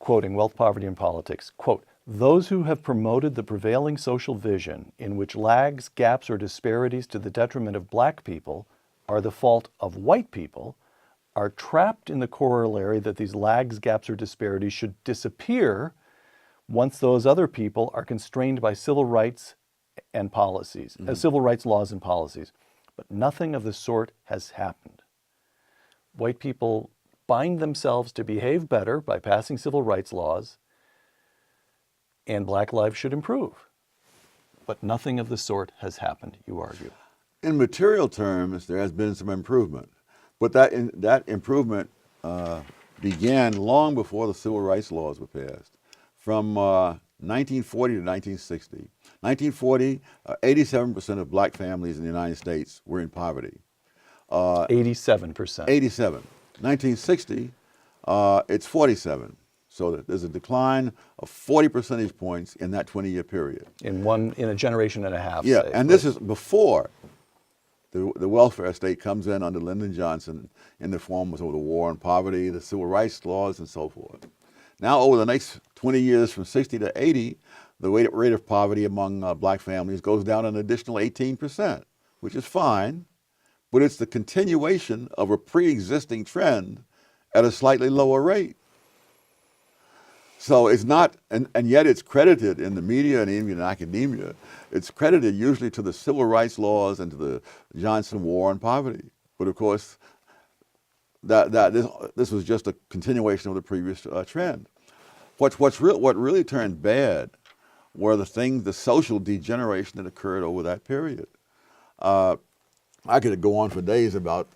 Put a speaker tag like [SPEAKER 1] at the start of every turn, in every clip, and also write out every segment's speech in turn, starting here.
[SPEAKER 1] quoting Wealth, Poverty, and Politics, quote, "Those who have promoted the prevailing social vision in which lags, gaps, or disparities to the detriment of black people are the fault of white people are trapped in the corollary that these lags, gaps, or disparities should disappear once those other people are constrained by civil rights and policies, civil rights laws and policies." But nothing of the sort has happened. White people bind themselves to behave better by passing civil rights laws, and black lives should improve. But nothing of the sort has happened, you argue.
[SPEAKER 2] In material terms, there has been some improvement. But that improvement began long before the civil rights laws were passed. From 1940 to 1960. 1940, 87% of black families in the United States were in poverty.
[SPEAKER 1] 87%.
[SPEAKER 2] 87. 1960, it's 47. So there's a decline of 40 percentage points in that 20-year period.
[SPEAKER 1] In a generation and a half.
[SPEAKER 2] Yeah,
[SPEAKER 1] say,
[SPEAKER 2] and this is before the welfare state comes in under Lyndon Johnson in the form of the war on poverty, the civil rights laws, and so forth. Now, over the next 20 years, from 60 to 80, the rate of poverty among black families goes down an additional 18%, which is fine, but it's the continuation of a pre-existing trend at a slightly lower rate. So it's not, and yet it's credited in the media and even in academia, it's credited usually to the civil rights laws and to the Johnson War on poverty. But of course, this was just a continuation of the previous trend. What really turned bad were the social degeneration that occurred over that period. I could go on for days about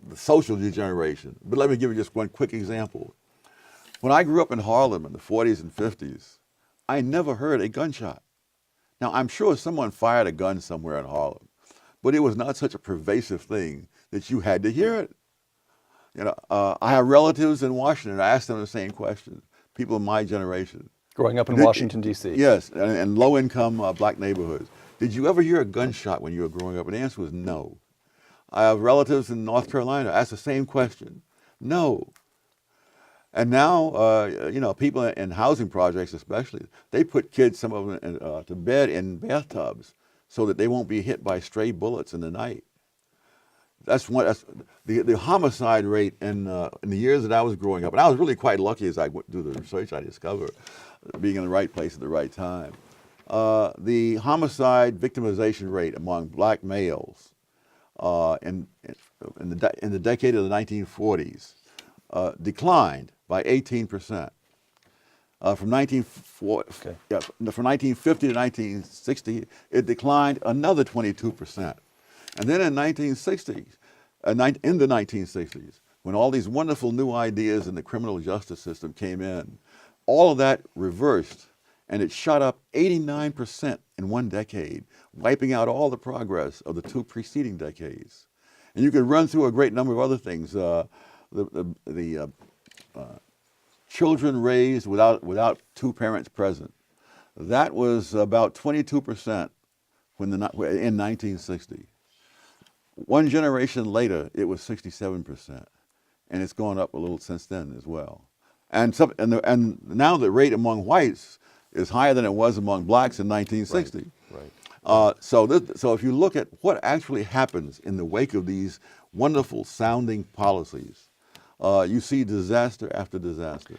[SPEAKER 2] the social degeneration, but let me give you just one quick example. When I grew up in Harlem in the 40s and 50s, I never heard a gunshot. Now, I'm sure someone fired a gun somewhere in Harlem, but it was not such a pervasive thing that you had to hear it. You know, I have relatives in Washington. I asked them the same question. People in my generation.
[SPEAKER 1] Growing up in Washington, D.C.
[SPEAKER 2] Yes, and low-income black neighborhoods. Did you ever hear a gunshot when you were growing up? And the answer was no. I have relatives in North Carolina. I asked the same question. No. And now, you know, people in housing projects especially, they put kids, some of them, to bed in bathtubs so that they won't be hit by stray bullets in the night. That's the homicide rate in the years that I was growing up, and I was really quite lucky as I went through the research I discovered, being in the right place at the right time. The homicide victimization rate among black males in the decade of the 1940s declined by 18%. From 1950 to 1960, it declined another 22%. And then in the 1960s, when all these wonderful new ideas in the criminal justice system came in, all of that reversed, and it shot up 89% in one decade, wiping out all the progress of the two preceding decades. And you could run through a great number of other things. Children raised without two parents present. That was about 22% in 1960. One generation later, it was 67%, and it's gone up a little since then as well. And now the rate among whites is higher than it was among blacks in 1960. Right. So if you look at what actually happens in the wake of these wonderful sounding policies, you see disaster after disaster.